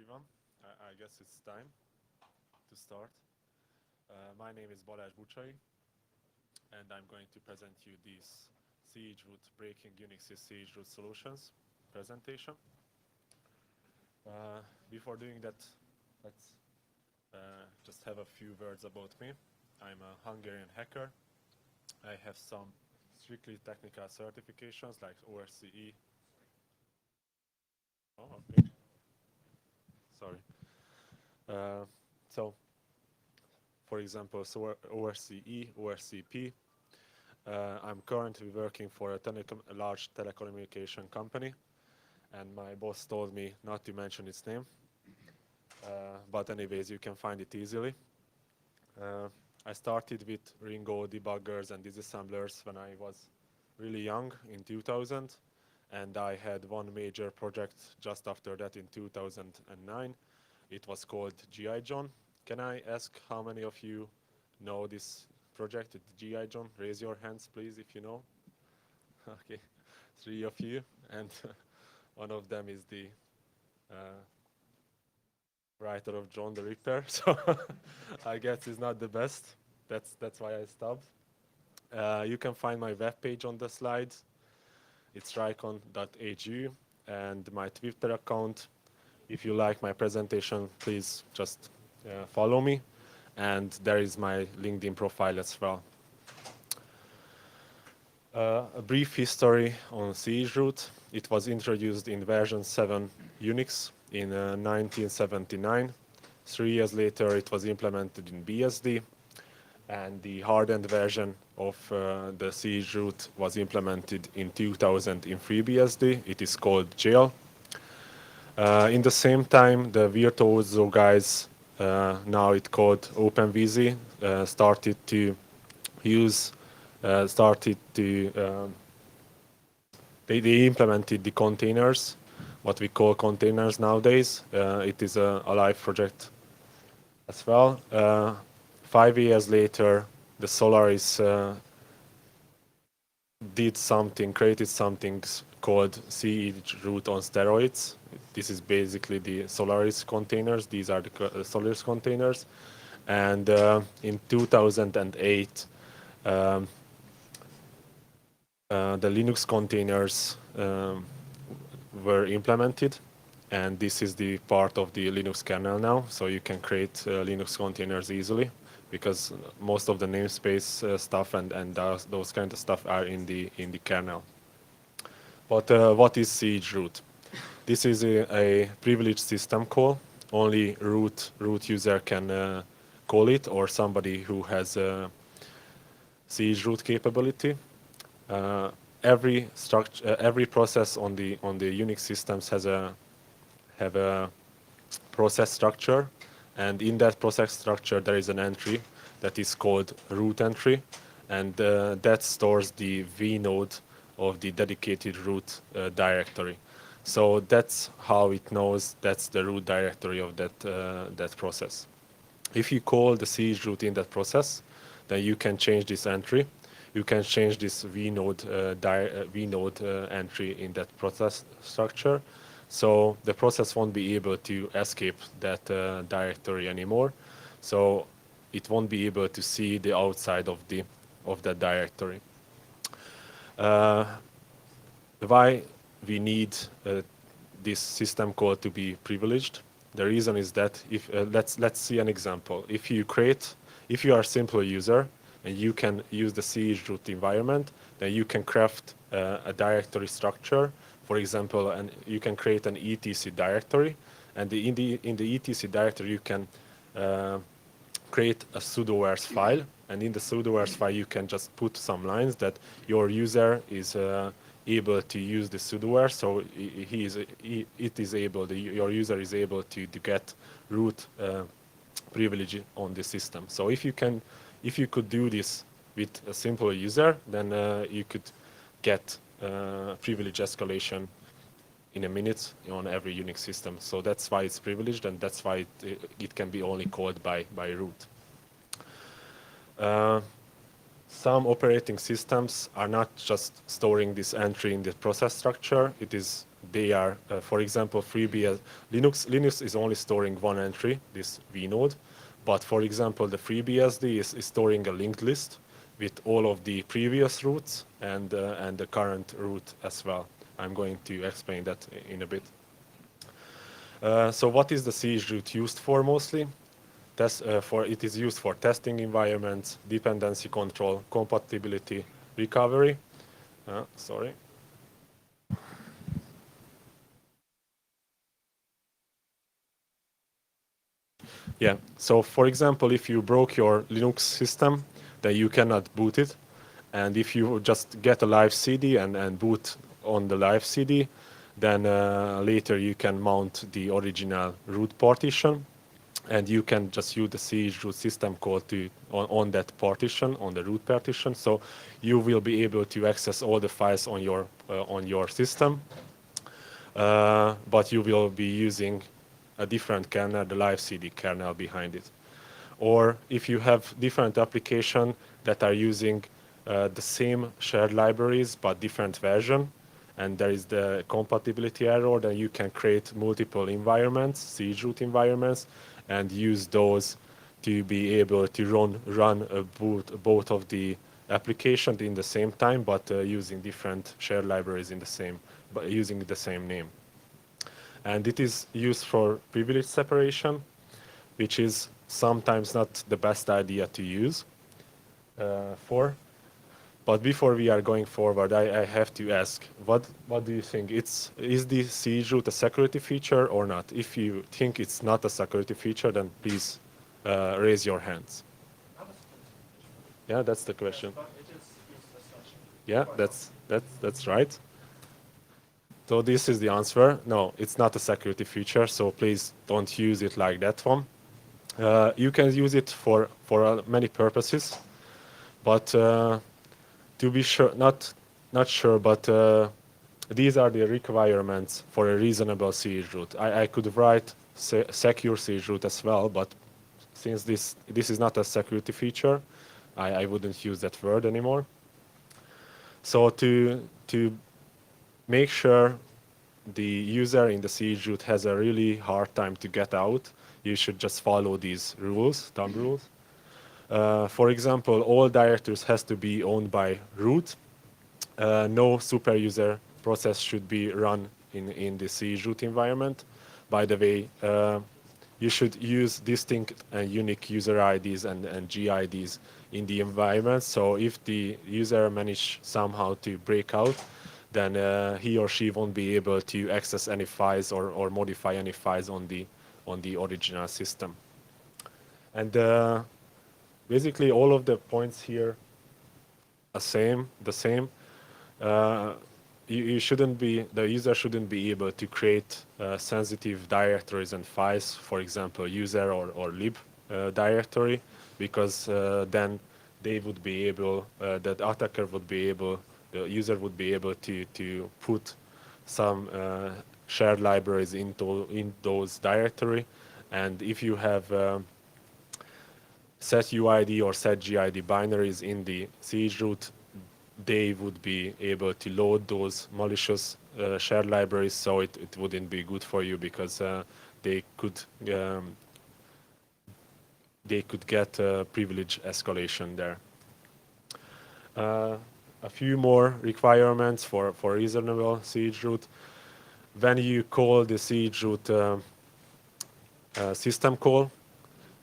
everyone. I guess it's time to start. My name is Balázs Bucsai, and I'm going to present you this Chw00t Breaking Unices Chw00t Solutions presentation. Before doing that, let's just have a few words about me. I'm a Hungarian hacker. I have some strictly technical certifications like ORCE. Oh, okay. Sorry. So, for example, so ORCE, ORCP. I'm currently working for a large telecommunication company, and my boss told me not to mention its name. But anyways, you can find it easily. I started with Ringo debuggers and disassemblers when I was really young in 2000, and I had one major project just after that in 2009. It was called GI John. Can I ask how many of you know this project, GI John? Raise your hands, please, if you know. Okay, 3 of you, and one of them is the uh, writer of John the Ripper. So I guess it's not the best. That's why I stopped. You can find my webpage on the slides. It's rikon.hu and my Twitter account. If you like my presentation, please just follow me. And there is my LinkedIn profile as well. A brief history on Chw00t. It was introduced in version 7 Unix in 1979. 3 years later, it was implemented in BSD, and the hardened version of the Chw00t was implemented in 2000 in FreeBSD. It is called Jail. In the same time, the Virtuoso guys, now it's called OpenVZ, started to use, they implemented the containers, what we call containers nowadays. It is a live project as well. 5 years later, the Solaris created something called Chw00t on steroids. This is basically the Solaris containers. These are the Solaris containers. And in 2008, the Linux containers were implemented, and this is the part of the Linux kernel now, so you can create Linux containers easily, because most of the namespace stuff and those kind of stuff are in the kernel. But what is Chw00t? This is a privileged system call. Only root user can call it, or somebody who has Chw00t capability. Every process on the Unix systems have a process structure, and in that process structure there is an entry that is called root entry, and that stores the vnode of the dedicated root directory. So that's how it knows that's the root directory of that process. If you call the Chw00t in that process, then you can change this entry. You can change this vnode entry in that process structure. So the process won't be able to escape that directory anymore. So it won't be able to see the outside of that directory. Why we need this system call to be privileged? The reason is that if let's see an example. If you are a simple user and you can use the Chw00t environment, then you can craft a directory structure. For example, and you can create an etc directory, and in the etc directory you can create a sudoers file, and in the sudoers file you can just put some lines that your user is able to use the sudoers, so your user is able to get root privilege on the system. So if you could do this with a simple user, then you could get privilege escalation in a minute on every Unix system. So that's why it's privileged, and that's why it can be only called by root. some operating systems are not just storing this entry in the process structure. They are, for example, FreeBSD. Linux is only storing one entry, this vnode. But for example, the FreeBSD is storing a linked list with all of the previous roots and the current root as well. I'm going to explain that in a bit. So what is the Chroot used for mostly? It is used for testing environments, dependency control, compatibility, recovery. Sorry. Yeah. So for example, if you broke your Linux system, then you cannot boot it. And if you just get a live CD and boot on the live CD, then later you can mount the original root partition, and you can just use the chroot system call on that partition, on the root partition. So you will be able to access all the files on your system, but you will be using a different kernel, the live CD kernel behind it. Or if you have different applications that are using the same shared libraries but different version, and there is the compatibility error, then you can create multiple environments, Chroot environments, and use those to be able to run both of the applications in the same time, but using different shared libraries but using the same name. And it is used for privilege separation, which is sometimes not the best idea to use for. But before we are going forward, I have to ask, what do you think? Is the Chroot a security feature or not? If you think it's not a security feature, then please raise your hands. Yeah, that's the question. Yeah, that's right. So this is the answer. No, it's not a security feature, so please don't use it like that one. You can use it for many purposes, but to be sure, not sure, but these are the requirements for a reasonable Chroot. I could write secure Chroot as well, but since this is not a security feature, I wouldn't use that word anymore. So to make sure the user in the Chroot has a really hard time to get out, you should just follow these rules, thumb rules. For example, all directories has to be owned by root. No super user process should be run in the Chroot environment. By the way, you should use distinct and unique user IDs and GIDs in the environment. So if the user manage somehow to break out, then he or she won't be able to access any files or modify any files on the original system. And basically all of the points here are the same. The user shouldn't be able to create sensitive directories and files, for example, user or lib directory, because then they would be able, the attacker would be able, the user would be able to put some shared libraries in those directory. And if you have set UID or set GID binaries in the Chroot, they would be able to load those malicious shared libraries, so it wouldn't be good for you, because they could get privilege escalation there. A few more requirements for reasonable Chroot. When you call the Chroot system call,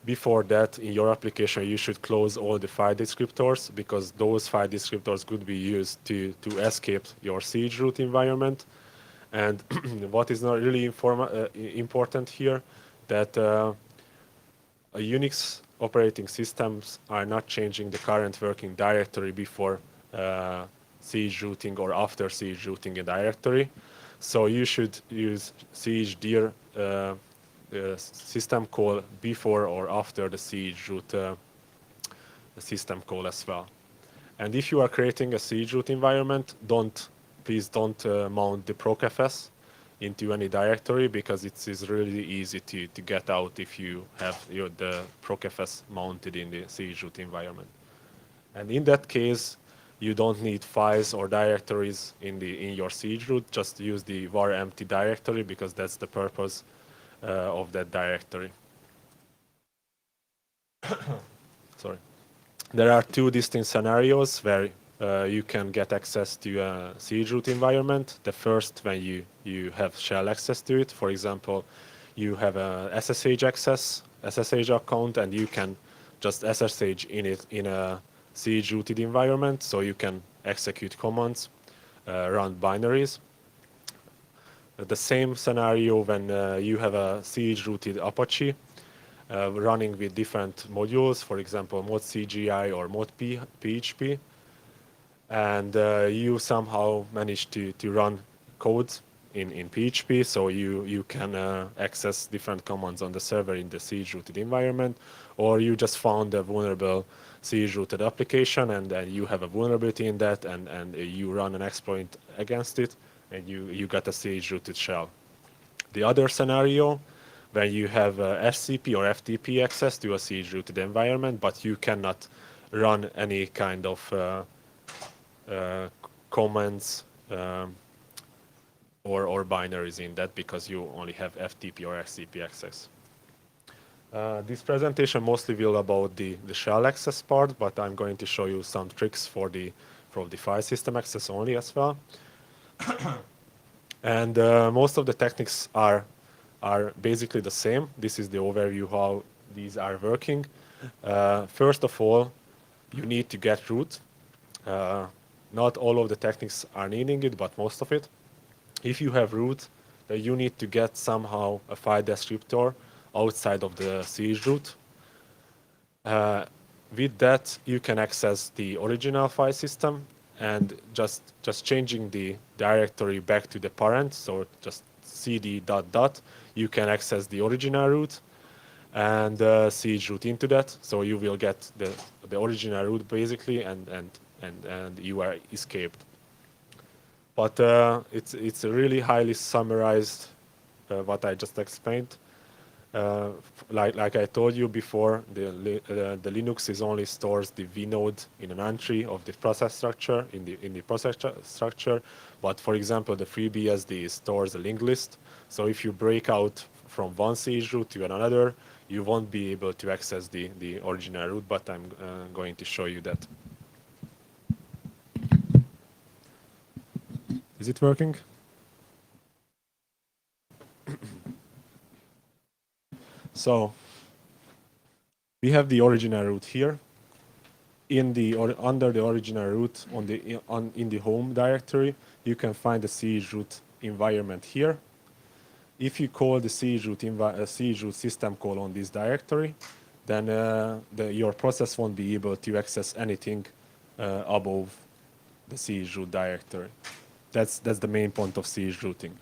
before that, in your application, you should close all the file descriptors, because those file descriptors could be used to escape your Chroot environment. And what is not really important here, that Unix operating systems are not changing the current working directory before Chrooting or after Chrooting a directory. So you should use chdir system call before or after the Chroot system call as well. And if you are creating a Chroot environment, please don't mount the procfs into any directory, because it is really easy to get out if you have the procfs mounted in the Chroot environment. And in that case, you don't need files or directories in your siege root. Just use the var empty directory because that's the purpose of that directory. Sorry. There are two distinct scenarios where you can get access to a siege root environment. The first, when you have shell access to it. For example, you have a SSH account, and you can just SSH in it in a siege rooted environment, so you can execute commands, run binaries. The same scenario when you have a siege rooted Apache running with different modules, for example, mod CGI or mod PHP, and you somehow manage to run code in PHP, so you can access different commands on the server in the siege rooted environment, or you just found a vulnerable siege rooted application and you have a vulnerability in that, and you run an exploit against it, and you got a siege rooted shell. The other scenario, where you have SCP or FTP access to a siege rooted environment, but you cannot run any kind of commands or binaries in that because you only have FTP or SCP access. This presentation mostly will about the shell access part, but I'm going to show you some tricks for the file system access only as well. And most of the techniques are basically the same. This is the overview how these are working. First of all, you need to get root. Not all of the techniques are needing it, but most of it. If you have root, you need to get somehow a file descriptor outside of the siege root. With that, you can access the original file system, and just changing the directory back to the parent, so just cd ... you can access the original root and siege root into that, so you will get the original root basically, and you are escaped. But it's a really highly summarized what I just explained. Like I told you before, the Linux is only stores the vnode in an entry of the process structure in the process structure. But for example, the FreeBSD stores a linked list. So if you break out from one siege root to another, you won't be able to access the original root. But I'm going to show you that. Is it working? So we have the original root here. Under the original root in the home directory, you can find the siege root environment here. If you call the siege root system call on this directory, then your process won't be able to access anything above the siege root directory. That's the main point of siege rooting.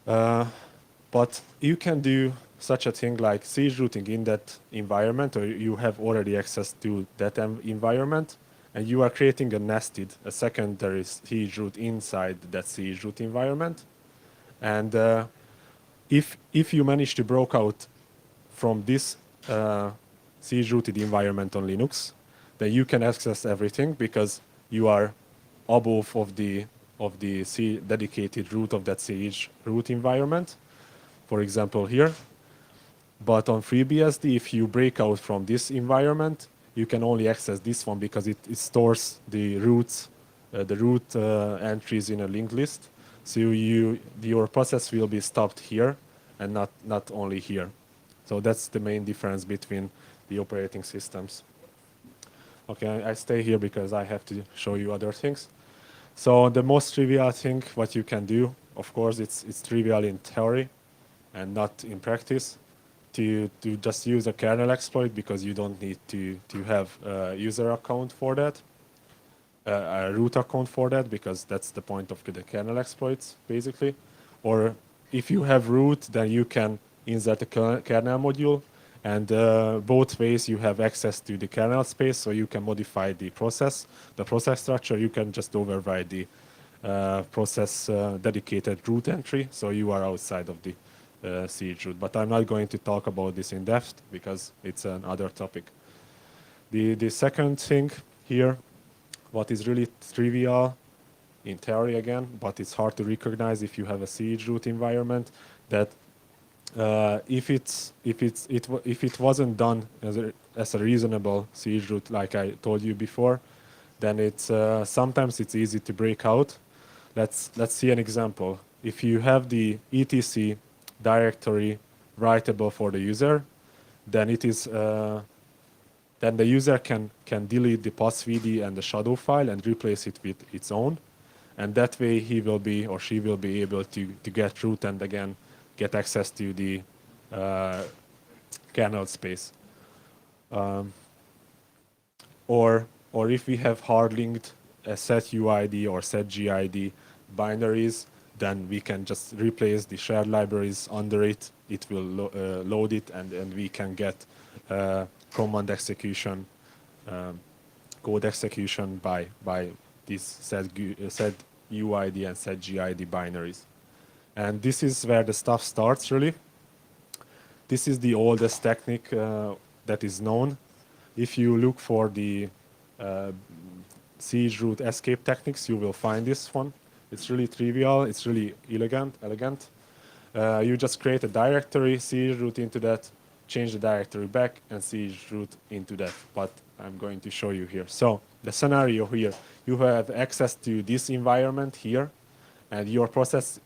But you can do such a thing like siege rooting in that environment, or you have already access to that environment, and you are creating a secondary siege root inside that siege root environment. And if you manage to break out from this siege rooted environment on Linux, then you can access everything because you are above of the dedicated root of that siege root environment, for example here. But on FreeBSD, if you break out from this environment, you can only access this one because it stores the roots, the root entries in a linked list. So your process will be stopped here and not only here. So that's the main difference between the operating systems. Okay, I stay here because I have to show you other things. So the most trivial thing what you can do, of course, it's trivial in theory and not in practice, to just use a kernel exploit, because you don't need to have a user account for that, a root account for that, because that's the point of the kernel exploits, basically. Or if you have root, then you can insert a kernel module, and both ways you have access to the kernel space, so you can modify the process structure. You can just override the process dedicated root entry, so you are outside of the siege root. But I'm not going to talk about this in depth because it's another topic. The second thing here, what is really trivial in theory again, but it's hard to recognize if you have a Chroot environment, that if it wasn't done as a reasonable Chroot, like I told you before, then it's sometimes it's easy to break out. Let's see an example. If you have the etc directory writable for the user, then it is then the user can delete the passvd and the shadow file and replace it with its own, and that way he will be or she will be able to get root and again get access to the kernel space. Or if we have hard linked set UID or set GID binaries, then we can just replace the shared libraries under it. It will load it, and we can get command execution, code execution by these set UID and set GID binaries. And this is where the stuff starts, really. This is the oldest technique that is known. If you look for the Chroot escape techniques, you will find this one. It's really trivial. It's really elegant. You just create a directory, Chroot into that, change the directory back, and Chroot into that. But I'm going to show you here. So the scenario here, you have access to this environment here, and your process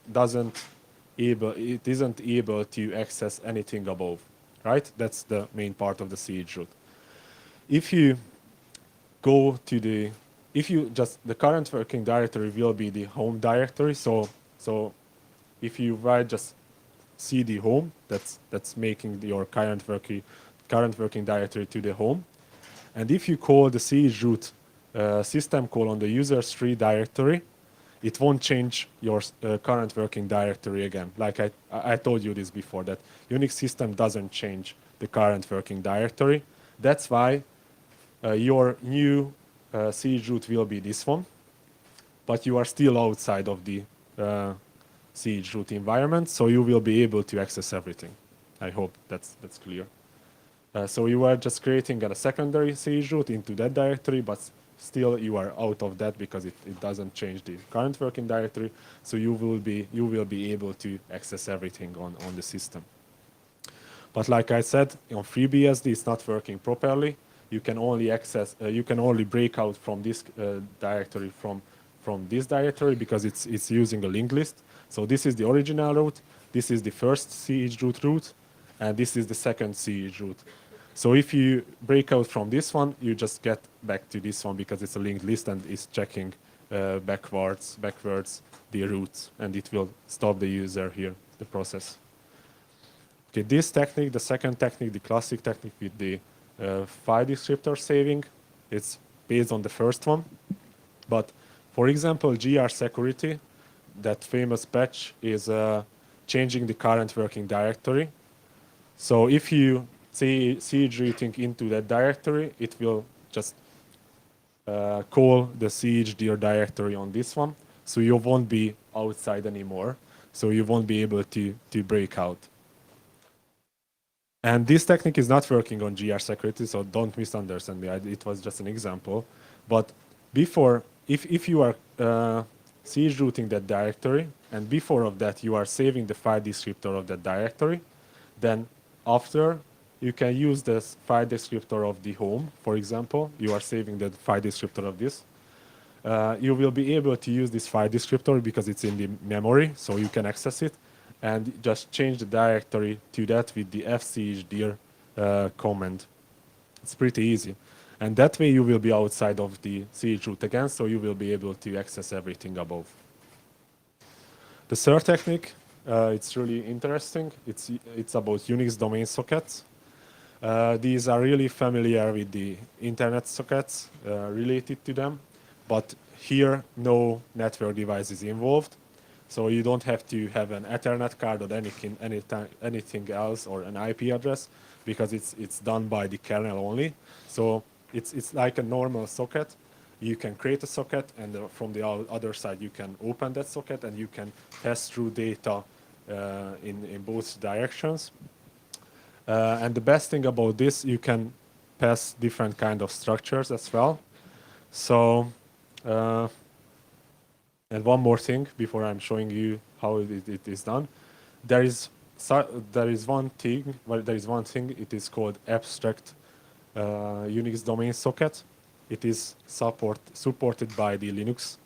isn't able to access anything above, right? That's the main part of the Chroot. If you go to the current working directory will be the home directory. So if you write just cd home, that's making your current working directory to the home. And if you call the Chroot system call on the user3 directory, it won't change your current working directory again. Like I told you this before, that Unix system doesn't change the current working directory. That's why your new Chroot will be this one, but you are still outside of the Chroot environment, so you will be able to access everything. I hope that's clear. So you are just creating a secondary Chroot into that directory, but still you are out of that because it doesn't change the current working directory. So you will be able to access everything on the system. But like I said, on FreeBSD it's not working properly. You can only break out from this directory from this directory because it's using a linked list. So this is the original root, this is the first Chroot root, and this is the second Chroot. So if you break out from this one, you just get back to this one because it's a linked list and it's checking backwards the roots, and it will stop the user here, the process. Okay, this technique, the second technique, the classic technique with the file descriptor saving, it's based on the first one. But for example, GR security, that famous patch is changing the current working directory. So if you chgrooting into that directory, it will just call the chdir directory on this one. So you won't be outside anymore. So you won't be able to break out. And this technique is not working on GR security, so don't misunderstand me. It was just an example. But before, if you are chgrooting that directory, and before of that you are saving the file descriptor of that directory, then after you can use the file descriptor of the home, for example. You are saving the file descriptor of this. You will be able to use this file descriptor because it's in the memory, so you can access it, and just change the directory to that with the fchdir command. It's pretty easy. And that way you will be outside of the Chroot again, so you will be able to access everything above. The third technique, it's really interesting. It's about Unix domain sockets. These are really familiar with the internet sockets related to them, but here no network device is involved. So you don't have to have an Ethernet card or anything else or an IP address, because it's done by the kernel only. So it's like a normal socket. You can create a socket, and from the other side you can open that socket, and you can pass through data in both directions. And the best thing about this, you can pass different kind of structures as well. So, uh, and one more thing before I'm showing you how it is done. There is there is one thing. Well, there is one thing. It is called abstract Unix domain socket. It is supported by the Linux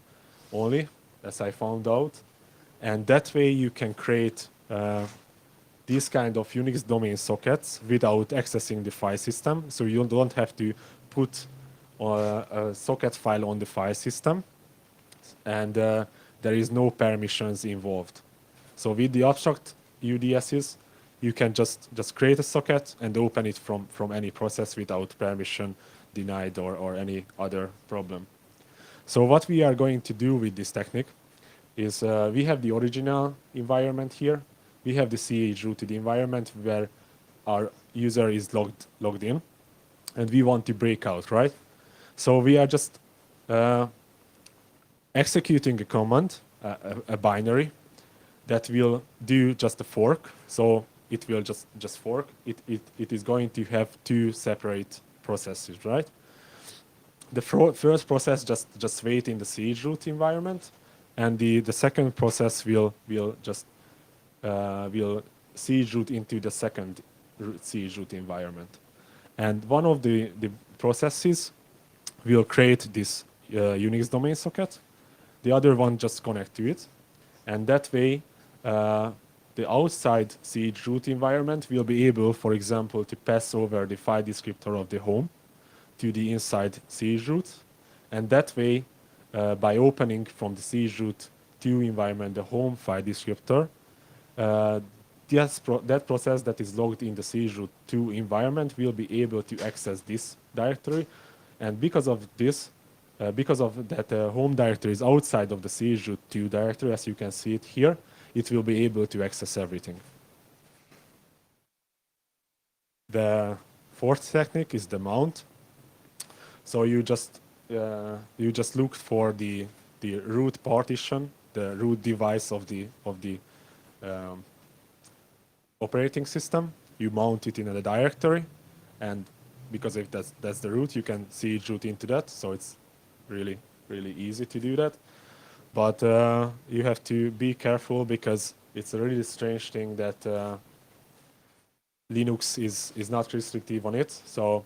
only, as I found out, and that way you can create these kind of Unix domain sockets without accessing the file system. So you don't have to put a socket file on the file system, and there is no permissions involved. So with the abstract UDSs, you can just create a socket and open it from any process without permission denied or any other problem. So what we are going to do with this technique is we have the original environment here. We have the Chroot environment where our user is logged in, and we want to break out, right? So we are just executing a command, a binary, that will do just a fork. So it will just fork. It is going to have two separate processes, right? The first process just wait in the Chroot environment, and the second process will just will Chroot into the second Chroot environment. And one of the processes will create this Unix domain socket. The other one just connect to it, and that way the outside Chroot environment will be able, for example, to pass over the file descriptor of the home to the inside Chroot, and that way, by opening from the Chroot2 environment the home file descriptor, that process that is logged in the Chroot2 environment will be able to access this directory, and because of this, because of that home directory is outside of the Chroot2 directory, as you can see it here, it will be able to access everything. The fourth technique is the mount. So you just look for the root partition, the root device of the operating system. You mount it in a directory, and because if that's the root, you can Chroot into that. So it's really easy to do that. But you have to be careful because it's a really strange thing that Linux is not restrictive on it. So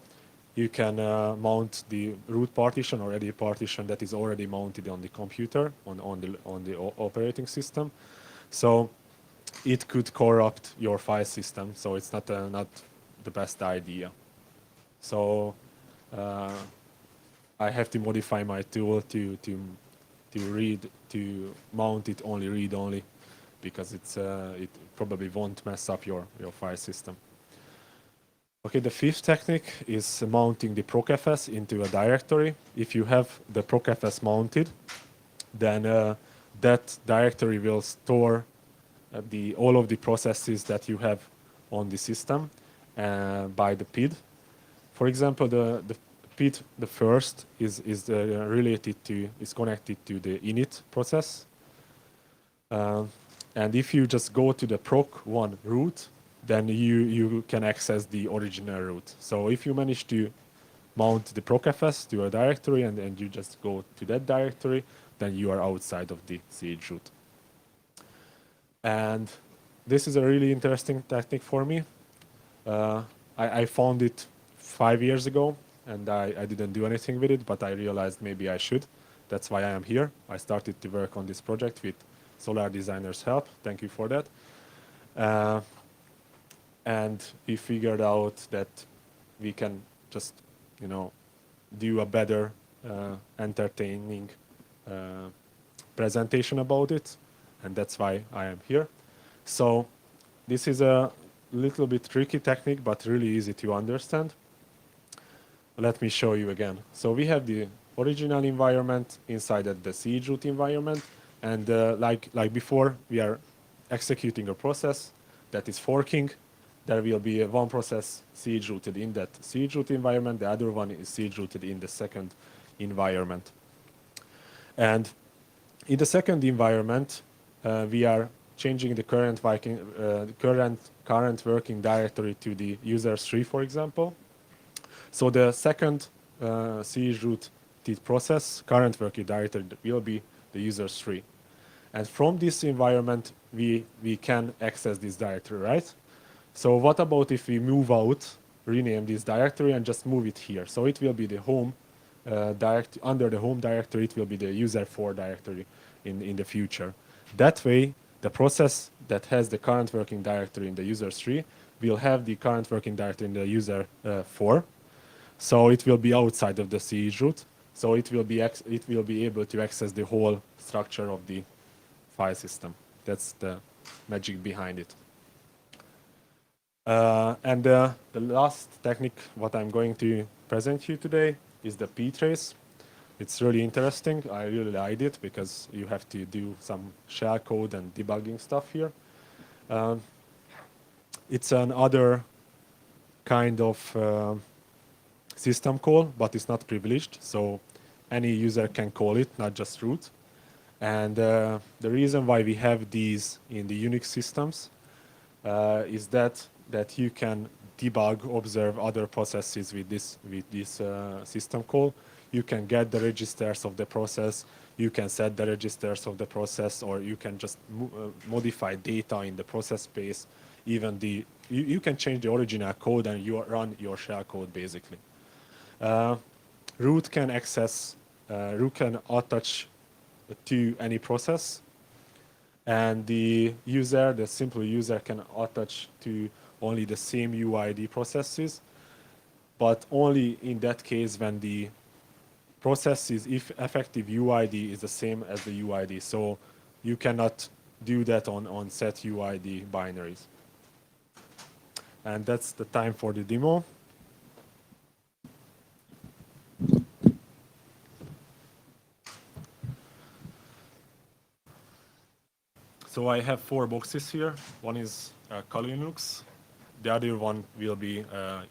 you can mount the root partition or any partition that is already mounted on the computer, on the operating system. So it could corrupt your file system. So it's not the best idea. So I have to modify my tool to mount it only read only, because it probably won't mess up your file system. Okay, the fifth technique is mounting the procfs into a directory. If you have the procfs mounted, then that directory will store all of the processes that you have on the system by the PID. For example, the PID, the first, is connected to the init process. And if you just go to the proc1 root, then you can access the original root. So if you manage to mount the procfs to a directory and you just go to that directory, then you are outside of the Chroot. And this is a really interesting technique for me. I found it 5 years ago, and I didn't do anything with it, but I realized maybe I should. That's why I am here. I started to work on this project with Solar Designer's help. Thank you for that. And we figured out that we can just, do a better entertaining presentation about it, and that's why I am here. So this is a little bit tricky technique, but really easy to understand. Let me show you again. So we have the original environment inside of the Chroot environment, and like before, we are executing a process that is forking. There will be one process Chrooted in that Chroot environment, the other one is Chrooted in the second environment. And in the second environment, we are changing the current working directory to the user3, for example. So the second Chroot process, current working directory, will be the users tree. And from this environment, we can access this directory, right? So what about if we move out, rename this directory, and just move it here? So it will be the home under the home directory, it will be the user4 directory in the future. That way, the process that has the current working directory in the users tree will have the current working directory in the user4. So it will be outside of the Chroot. So it will be able to access the whole structure of the file system. That's the magic behind it. And the last technique what I'm going to present you today is the ptrace. It's really interesting. I really liked it because you have to do some shell code and debugging stuff here. It's another kind of system call, but it's not privileged. So any user can call it, not just root. And the reason why we have these in the Unix systems is that you can debug, observe other processes with this system call. You can get the registers of the process, you can set the registers of the process, or you can just modify data in the process space. Even you can change the original code and you run your shell code basically. Root can attach to any process, and the simple user can attach to only the same UID processes, but only in that case when the process's effective UID is the same as the UID. So you cannot do that on set UID binaries. And that's the time for the demo. So I have 4 boxes here. One is Kali Linux. The other one will be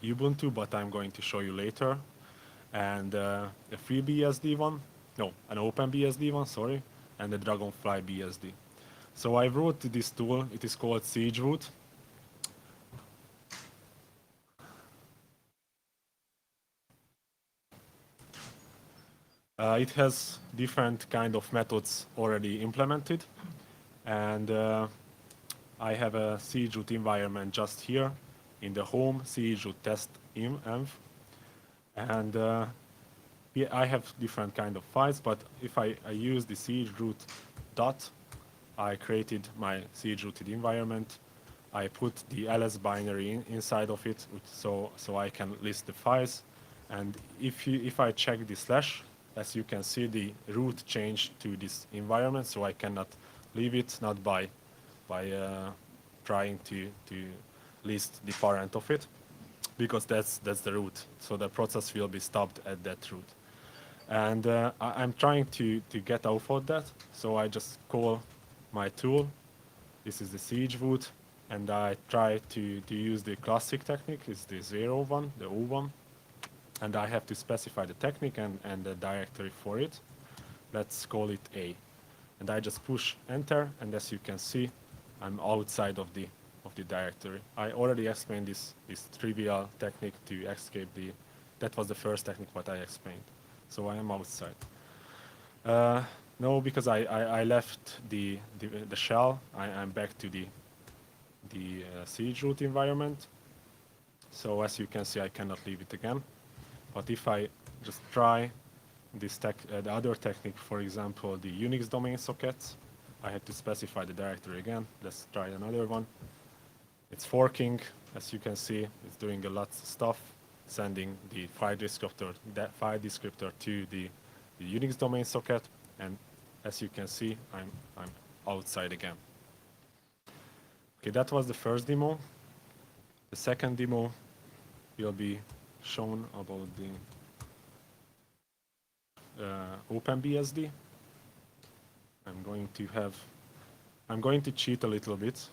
Ubuntu, but I'm going to show you later. And a FreeBSD one, no, an OpenBSD one, sorry, and the Dragonfly BSD. So I wrote this tool. It is called Chw00t. It has different kind of methods already implemented, and I have a Chw00t environment just here in the home Chw00t test env, and I have different kind of files, but if I use the Chroot.dot, I created my Chw00t environment. I put the ls binary inside of it, so I can list the files. And if I check the slash, as you can see, the root changed to this environment, so I cannot leave it, not by trying to list the parent of it, because that's the root. So the process will be stopped at that root. And I'm trying to get out of that, so I just call my tool. This is the Chw00t, and I try to use the classic technique. It's the 0 one, the O one, and I have to specify the technique and the directory for it. Let's call it A, and I just push enter, and as you can see, I'm outside of the directory. I already explained this trivial technique to escape the. That was the first technique what I explained. So I am outside. No, because I left the shell. I'm back to the Chw00t environment. So as you can see, I cannot leave it again. But if I just try this the other technique, for example, the Unix domain sockets, I had to specify the directory again. Let's try another one. It's forking. As you can see, it's doing a lot of stuff, sending the file descriptor to the Unix domain socket, and as you can see, I'm outside again. Okay, that was the first demo. The second demo will be shown about the OpenBSD. I'm going to cheat a little bit.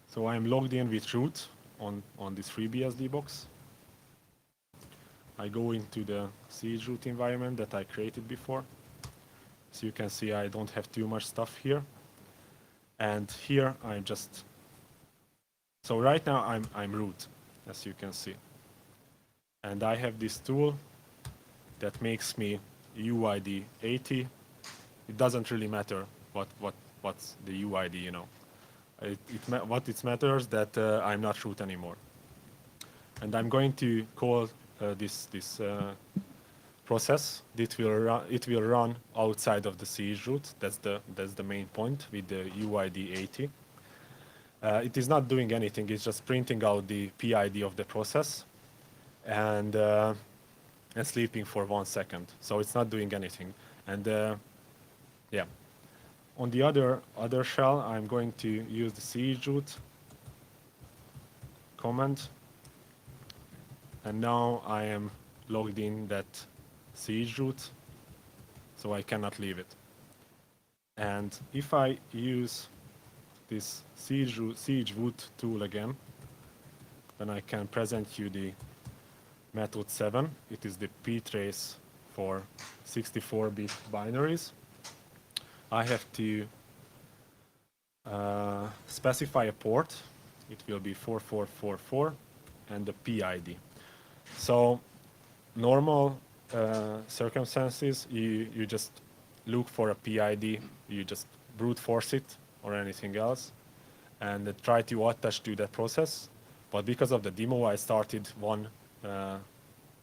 So I'm logged in with root on this FreeBSD box. I go into the Chw00t environment that I created before. So you can see I don't have too much stuff here. And here I'm just, so right now I'm root. as you can see. And I have this tool that makes me UID 80. It doesn't really matter what's the UID, you know. What it matters that I'm not root anymore. And I'm going to call this process. It will run outside of the siege root. That's the main point with the UID 80. It is not doing anything. It's just printing out the PID of the process and sleeping for 1 second. So it's not doing anything. And yeah. On the other shell, I'm going to use the siege root command. And now I am logged in that siege root, so I cannot leave it. And if I use this siege root tool again, then I can present you the method 7. It is the ptrace for 64-bit binaries. I have to specify a port. It will be 4444 and the PID. So normal circumstances, you just look for a PID, you just brute force it or anything else, and try to attach to that process. But because of the demo, I started one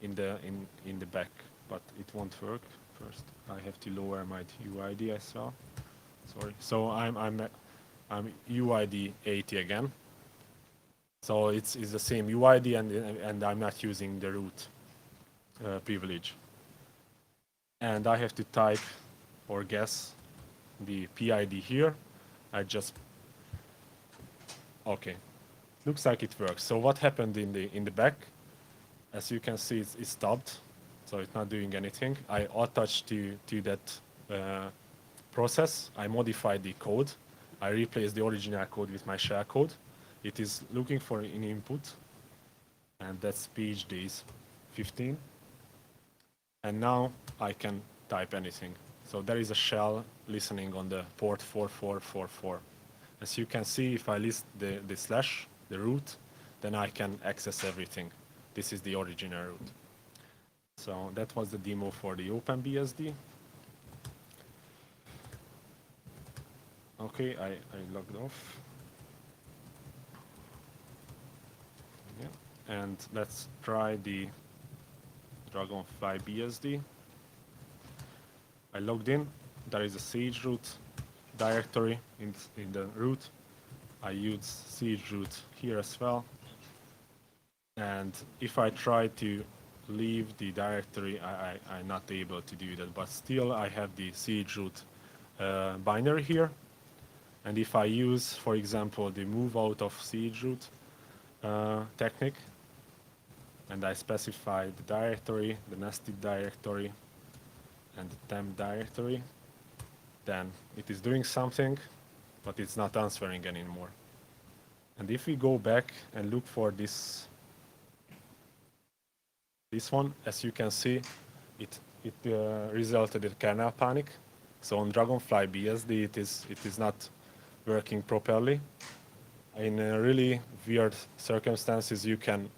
in the back, but it won't work. First, I have to lower my UID as well. Sorry. So I'm UID 80 again. So it's the same UID, and I'm not using the root privilege. And I have to type or guess the PID here. Okay. Looks like it works. So what happened in the back? As you can see, it's stopped. So it's not doing anything. I attached to that process. I modified the code. I replaced the original code with my shell code. It is looking for an input, and that's PhDs 15. And now I can type anything. So there is a shell listening on the port 4444. As you can see, if I list the slash, the root, then I can access everything. This is the original root. So that was the demo for the OpenBSD. Okay, I logged off. Yeah. And let's try the Dragonfly BSD. I logged in. There is a siege root directory in the root. I use siege root here as well. And if I try to leave the directory, I'm not able to do that. But still, I have the siege root binary here. And if I use, for example, the move out of siege root technique, and I specify the directory, the nested directory, and the temp directory, then it is doing something, but it's not answering anymore. And if we go back and look for this one, as you can see, it resulted in kernel panic. So on Dragonfly BSD, it is not working properly. In really weird circumstances, you can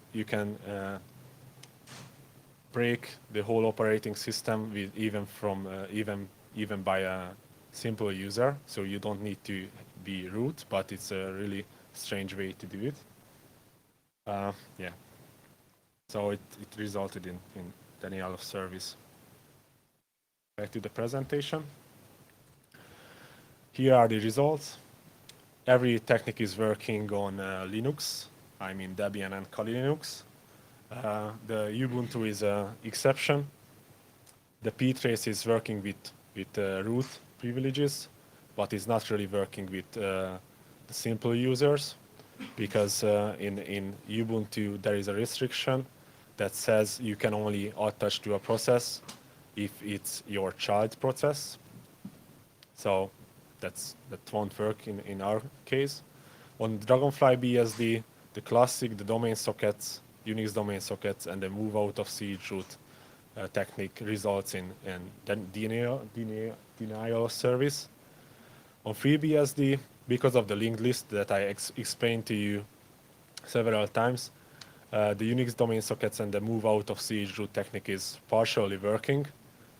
break the whole operating system with even by a simple user. So you don't need to be root, but it's a really strange way to do it. Yeah. So it resulted in denial of service. Back to the presentation. Here are the results. Every technique is working on Linux. I mean Debian and Kali Linux. The Ubuntu is an exception. The ptrace is working with root privileges, but it's not really working with the simple users, because in Ubuntu there is a restriction that says you can only attach to a process if it's your child process. So that won't work in our case. On Dragonfly BSD, the classic, the domain sockets, Unix domain sockets, and the move out of siege root technique results in denial of service. On FreeBSD, because of the linked list that I explained to you several times, The Unix domain sockets and the move out of chroot technique is partially working.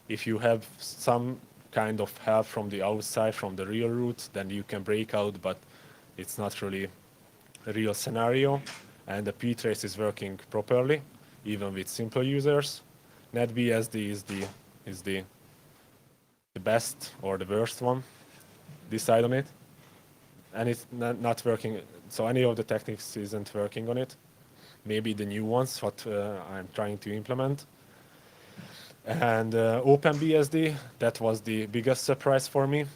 If you have some kind of help from the outside, from the real root, then you can break out, but it's not really a real scenario. And the ptrace is working properly, even with simple users. NetBSD is the best or the worst one. Decide on it. And it's not working. So any of the techniques isn't working on it. Maybe the new ones, what I'm trying to implement. And OpenBSD, that was the biggest surprise for me.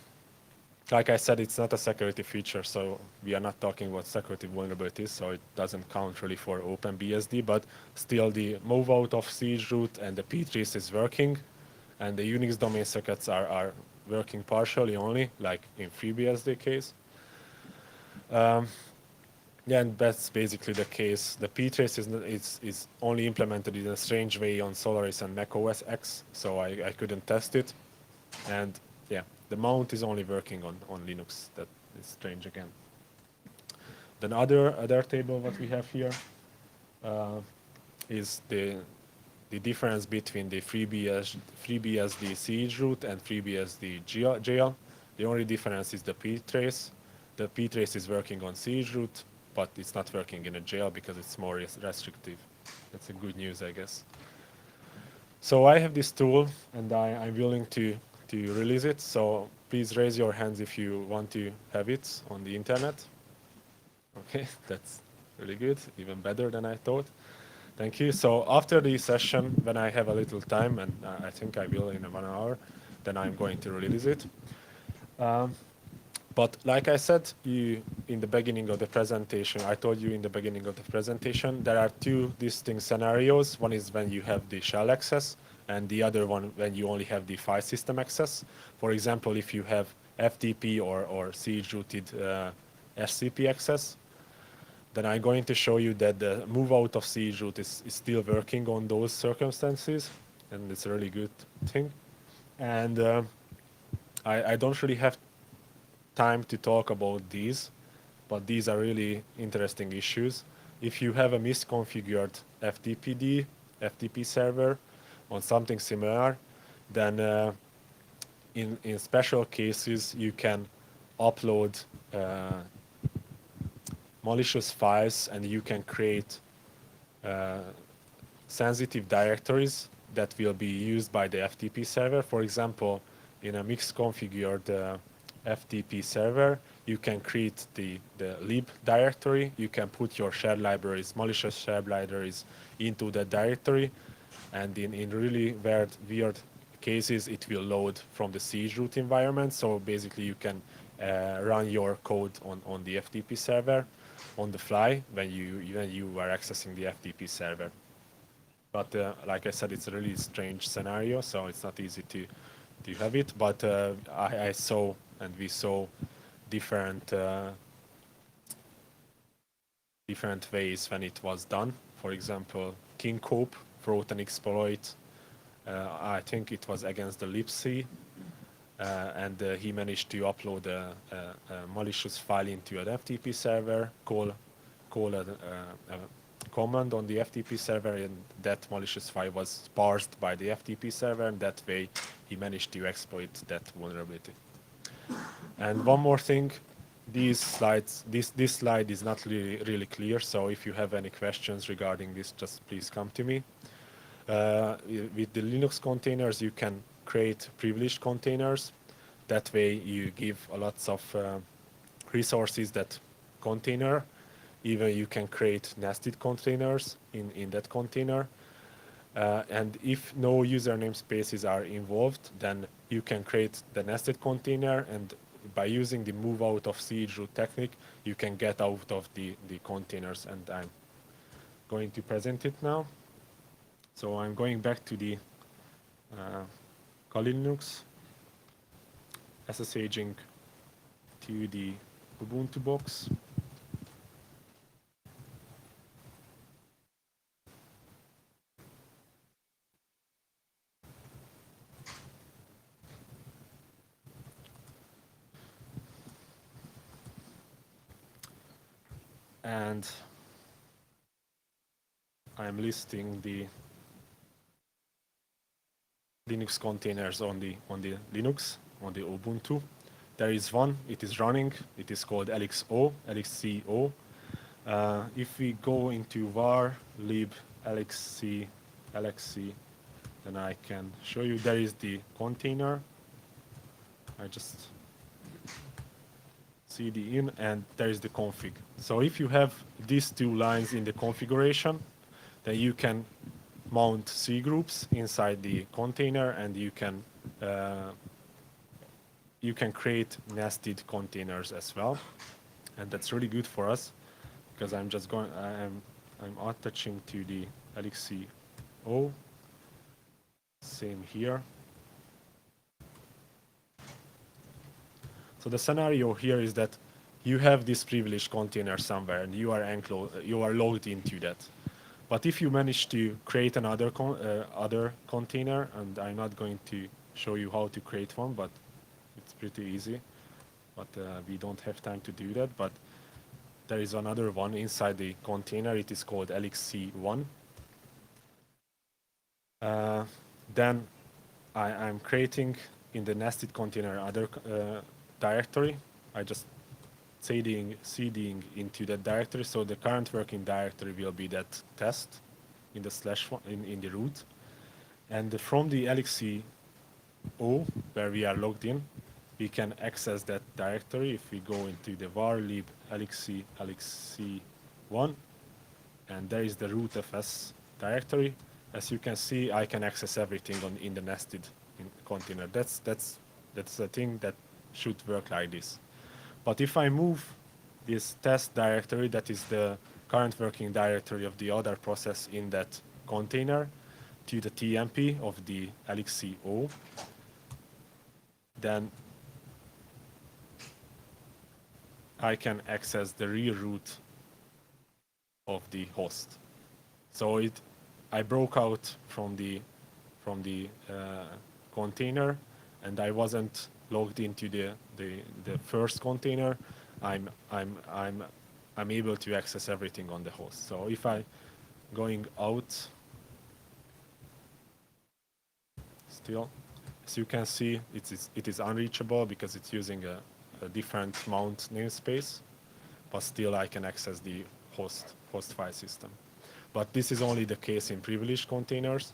Like I said, it's not a security feature, so we are not talking about security vulnerabilities, so it doesn't count really for OpenBSD, but still the move out of chroot and the ptrace is working, and the Unix domain sockets are working partially only, like in FreeBSD case. Yeah, and that's basically the case. The ptrace is only implemented in a strange way on Solaris and Mac OS X, so I couldn't test it. And yeah, the mount is only working on Linux. That is strange again. Then other table what we have here is the difference between the FreeBSD chroot and FreeBSD jail. The only difference is the ptrace. The ptrace is working on chroot, but it's not working in a jail because it's more restrictive. That's a good news, I guess. So I have this tool, and I'm willing to release it. So please raise your hands if you want to have it on the internet. Okay, that's really good, even better than I thought. Thank you. So after the session, when I have a little time, and I think I will in 1 hour, then I'm going to release it. But like I said, in the beginning of the presentation, I told you in the beginning of the presentation, there are two distinct scenarios. One is when you have the shell access, and the other one when you only have the file system access. For example, if you have FTP or chroot SCP access, then I'm going to show you that the move out of chroot is still working on those circumstances, and it's a really good thing. And I don't really have time to talk about these, but these are really interesting issues. If you have a misconfigured FTP server on something similar, then in special cases you can upload malicious files, and you can create sensitive directories that will be used by the FTP server. For example, in a mixed configured FTP server, you can create the lib directory. You can put your shared libraries, malicious shared libraries, into that directory, and in really weird cases, it will load from the chroot environment. So basically, you can run your code on the FTP server on the fly when you are accessing the FTP server. But like I said, it's a really strange scenario, so it's not easy to have it. But I saw, and we saw different ways when it was done. For example, King Cope wrote an exploit. I think it was against the libc, and he managed to upload a malicious file into an FTP server, call a command on the FTP server, and that malicious file was parsed by the FTP server, and that way he managed to exploit that vulnerability. And one more thing, these slides, this slide is not really clear, so if you have any questions regarding this, just please come to me. With the Linux containers, you can create privileged containers. That way you give a lots of resources that container. Even you can create nested containers in that container. And if no user namespaces are involved, then you can create the nested container, and by using the move out of chroot technique, you can get out of the containers, and I'm going to present it now. So I'm going back to the Kali Linux, SSHing to the Ubuntu box. And I'm listing the Linux containers on the Linux, on the Ubuntu. There is one, it is running, it is called LXCO. If we go into var lib lxc, then I can show you there is the container. I just cd in and there is the config. So if you have these two lines in the configuration, then you can mount C groups inside the container, and you can create nested containers as well, and that's really good for us because I'm attaching to the LXCO. Same here. So the scenario here is that you have this privileged container somewhere, and you are logged into that. But if you manage to create another other container, and I'm not going to show you how to create one, but it's pretty easy. But we don't have time to do that. But there is another one inside the container. It is called LXC1. Then I'm creating in the nested container other directory. I just cding into that directory, so the current working directory will be that test in the in the root, and from the LXCO where we are logged in, we can access that directory if we go into the var lib lxc1, and there is the rootfs directory. As you can see, I can access everything in the nested container. That's the thing that should work like this. But if I move this test directory, that is the current working directory of the other process in that container, to the TMP of the LXCO, then I can access the real root of the host. So I broke out from the container, and I wasn't logged into the first container. I'm able to access everything on the host. So if I going out, still, as you can see, it is unreachable because it's using a different mount namespace, but still I can access the host file system. But this is only the case in privileged containers,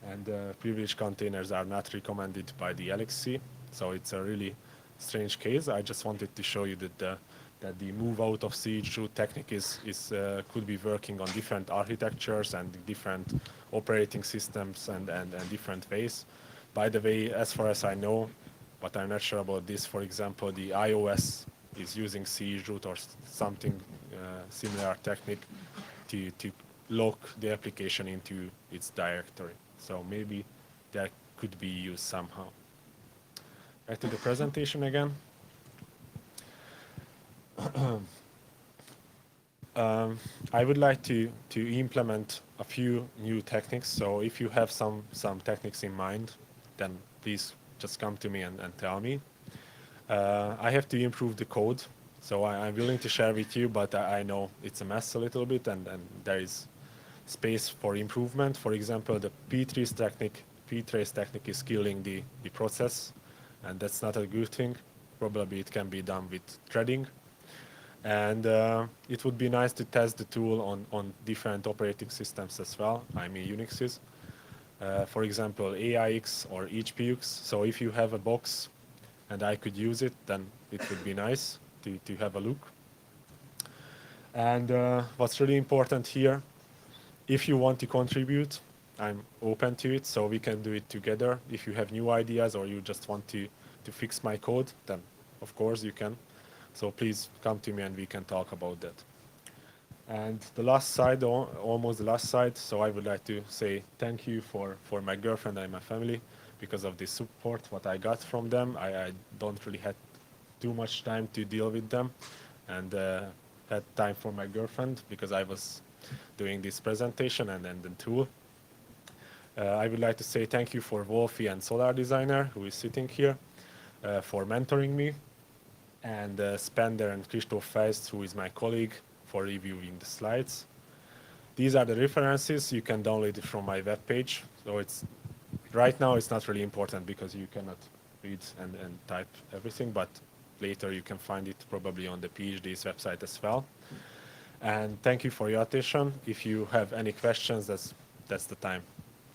and privileged containers are not recommended by the LXC. So it's a really strange case. I just wanted to show you that the move out of Chw00t technique could be working on different architectures and different operating systems and different ways. By the way, as far as I know, but I'm not sure about this, for example, the iOS is using Chw00t or something similar technique to lock the application into its directory. So maybe that could be used somehow. Back to the presentation again. I would like to implement a few new techniques. So if you have some techniques in mind, then please just come to me and tell me. I have to improve the code, so I'm willing to share with you, but I know it's a mess a little bit, and there is space for improvement. For example, the ptrace technique is killing the process, and that's not a good thing. Probably it can be done with threading. And it would be nice to test the tool on different operating systems as well, I mean Unices. For example, AIX or HPUX. So if you have a box and I could use it, then it would be nice to have a look. And what's really important here, if you want to contribute, I'm open to it, so we can do it together. If you have new ideas or you just want to fix my code, then of course you can. So please come to me and we can talk about that. And the last slide, almost the last slide, so I would like to say thank you for my girlfriend and my family because of the support what I got from them. I don't really had too much time to deal with them, and had time for my girlfriend because I was doing this presentation and the tool. I would like to say thank you for Wolfie and Solar Designer, who is sitting here, for mentoring me, and Spender and Christoph Feist, who is my colleague, for reviewing the slides. these are the references. You can download it from my webpage. So it's right now it's not really important because you cannot read and type everything, but later you can find it probably on the PhD's website as well. And thank you for your attention. If you have any questions, that's the time.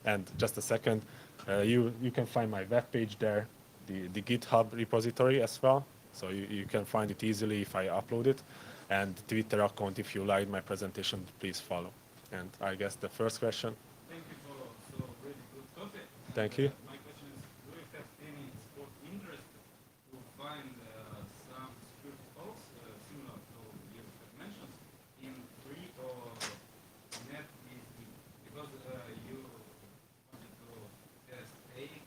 And just a second, you can find my webpage there, the GitHub repository as well. So you can find it easily if I upload it. And Twitter account, if you like my presentation, please follow. And I guess the first question. Thank you for so really good content. Thank you. My question is, do you have any sport interest to find some security holes similar to you have mentioned in free or net BSD? Because you wanted to test AX,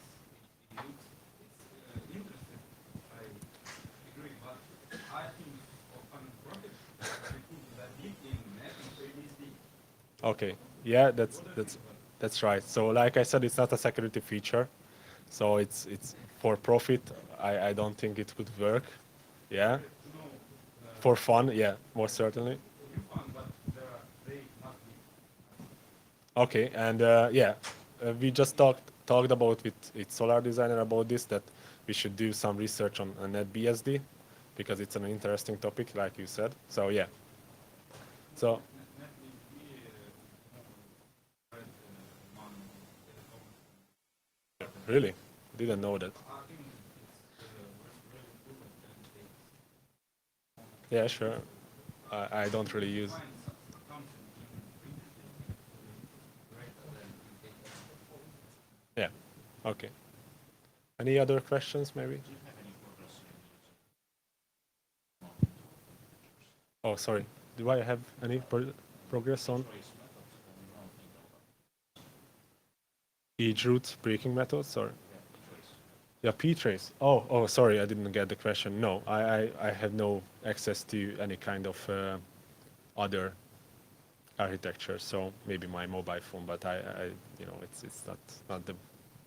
HPUX. It's interesting. I agree, but I think for fun project, we put that deep in net and free BSD. Okay. Yeah, that's right. So like I said, it's not a security feature. So it's for profit. I don't think it could work. Yeah. For fun, yeah, most certainly. You fun, but they not be. Okay, and yeah, we just talked about with Solar Designer about this, that we should do some research on NetBSD because it's an interesting topic, like you said. So yeah. So Net BSD one really, didn't know that. I think it's really good and Yeah, sure. I don't really use. find something in greater than Yeah. Okay. Any other questions, maybe? Oh, sorry. Do I have any progress on Chw00t breaking methods or? Yeah, ptrace. Oh, sorry, I didn't get the question. No, I have no access to any kind of other architecture. So maybe my mobile phone, but I it's not the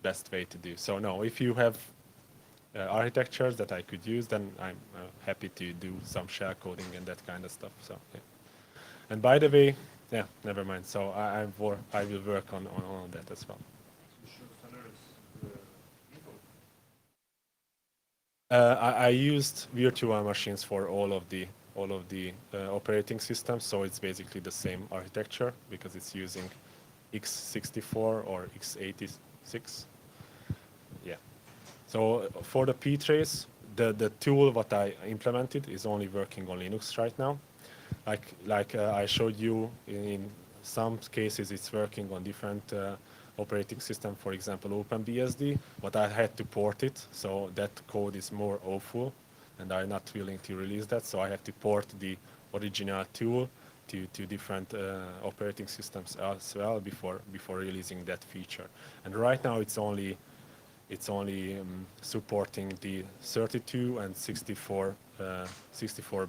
best way to do. So no, if you have architectures that I could use, then I'm happy to do some shell coding and that kind of stuff. So yeah. And by the way, yeah, never mind. So I will work on that as well. I used virtual machines for all of the operating systems, so it's basically the same architecture because it's using x64 or x86. Yeah. So for the ptrace, the tool what I implemented is only working on Linux right now. Like I showed you, in some cases it's working on different operating system, for example OpenBSD, but I had to port it, so that code is more awful and I'm not willing to release that, so I have to port the original tool to different operating systems as well before releasing that feature. And right now it's only supporting the 32 and 64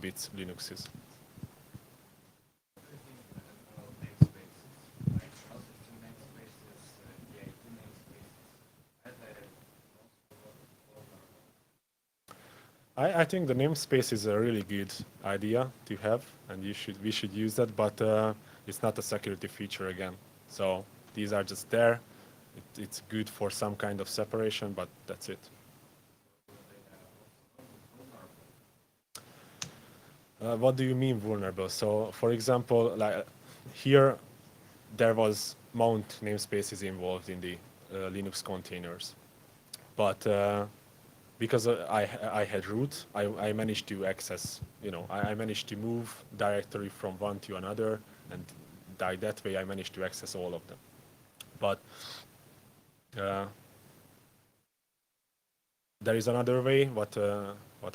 bits Linuxes. I think the namespace is a really good idea to have, and we should use that, but it's not a security feature again. So these are just there. It's good for some kind of separation, but that's it. What do you mean vulnerable? So for example, like here, there was mount namespaces involved in the Linux containers, but because I had root, I managed to access, I managed to move directory from one to another, and that way I managed to access all of them. But there is another way, what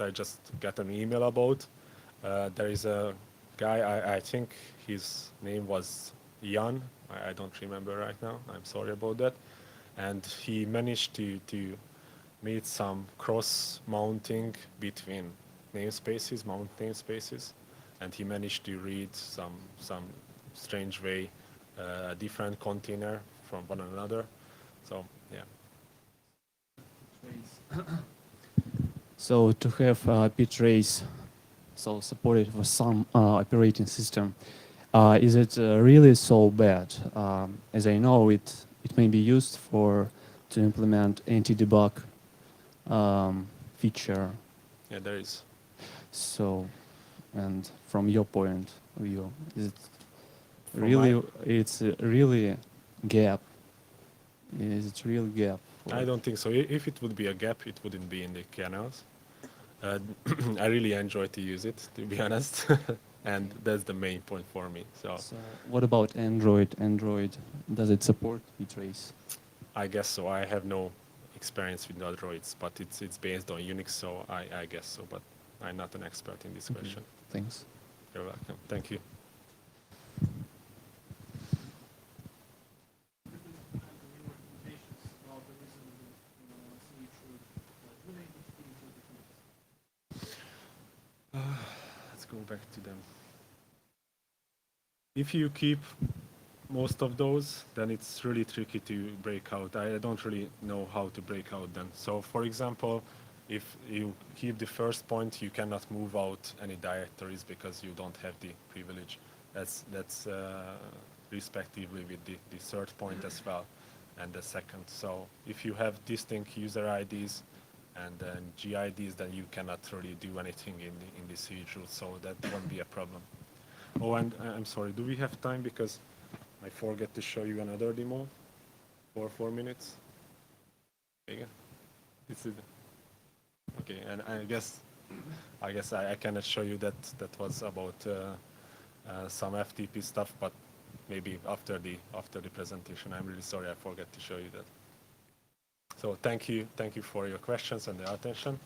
I just got an email about. There is a guy, I think his name was Jan, I don't remember right now, I'm sorry about that. And he managed to made some cross mounting between namespaces, mount namespaces, and he managed to read some strange way a different container from one another. So yeah. So to have ptrace so supported for some operating system, Is it really so bad? As I know, it may be used for to implement anti-debug feature. Yeah, there is. So, and from your point of view, is it From my, really? It's a really gap. Is it real gap? I don't think so. If it would be a gap, it wouldn't be in the kernels. Uh, I really enjoy to use it, to be honest, and that's the main point for me. So So what about Android? Android, does it support trace? I guess so. I have no experience with Androids, but it's based on Unix, so I guess so. But I'm not an expert in this Okay, question. thanks. You're welcome. Thank you. Let's go back to them. If you keep most of those, then it's really tricky to break out. I don't really know how to break out them. So for example, if you keep the first point, you cannot move out any directories because you don't have the privilege. That's respectively with the third point as well and the second. So if you have distinct user IDs and then GIDs, then you cannot really do anything in the siege root, so that won't be a problem. Oh, and I'm sorry, do we have time? Because I forget to show you another demo for 4 minutes. Okay, this is okay, and I guess I cannot show you that. That was about some FTP stuff, but maybe after the presentation. I'm really sorry I forgot to show you that. So thank you for your questions and the attention.